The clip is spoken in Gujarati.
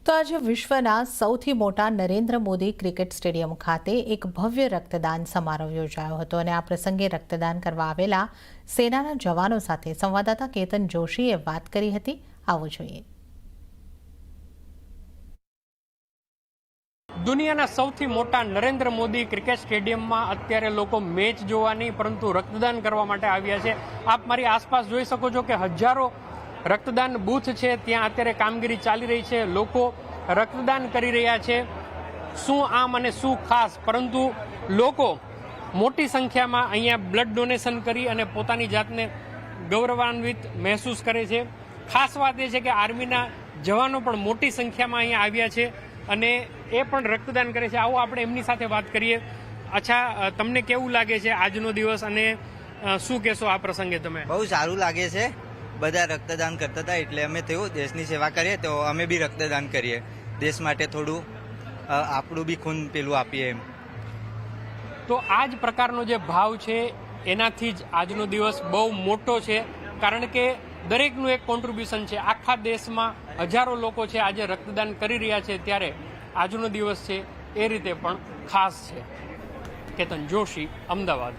તો આજે વિશ્વના સૌથી મોટા નરેન્દ્ર મોદી ક્રિકેટ સ્ટેડિયમ ખાતે એક ભવ્ય રક્તદાન સમારોહ યોજાયો હતો અને આ પ્રસંગે રક્તદાન કરવા આવેલા સેનાના જવાનો સાથે સંવાદદાતા કેતન જોશીએ વાત કરી હતી. આવો જોઈએ. દુનિયાના સૌથી મોટા નરેન્દ્ર મોદી ક્રિકેટ સ્ટેડિયમમાં અત્યારે લોકો મેચ જોવાની પરંતુ રક્તદાન કરવા માટે આવ્યા છે. આપ મારી આસપાસ જોઈ શકો છો કે હજારો રક્તદાન બૂથ છે, ત્યાં અત્યારે કામગીરી ચાલી રહી છે. લોકો રક્તદાન કરી રહ્યા છે. શું આમ અને શું ખાસ, પરંતુ લોકો મોટી સંખ્યામાં અહીંયા બ્લડ ડોનેશન કરી અને પોતાની જાતને ગૌરવાન્વિત મહેસૂસ કરે છે. ખાસ વાત એ છે કે આર્મીના જવાનો પણ મોટી સંખ્યામાં અહીંયા આવ્યા છે અને એ પણ રક્તદાન કરે છે. આવો આપણે એમની સાથે વાત કરીએ. અચ્છા, તમને કેવું લાગે છે આજનો દિવસ અને શું કહેશો આ પ્રસંગે તમે? બહુ સારું લાગે છે. બધા રક્તદાન કરતા હતા એટલે અમે થયું દેશની સેવા કરીએ તો અમે બી રક્તદાન કરીએ. દેશ માટે થોડું આપણું બી ખૂન પેલું આપીએ એમ. તો આ જ પ્રકારનો જે ભાવ છે એનાથી જ આજનો દિવસ બહુ મોટો છે, કારણ કે દરેકનું એક કોન્ટ્રીબ્યુશન છે. આખા દેશમાં હજારો લોકો છે આજે રક્તદાન કરી રહ્યા છે, ત્યારે આજનો દિવસ છે એ રીતે પણ ખાસ છે. કેતન જોશી, અમદાવાદ.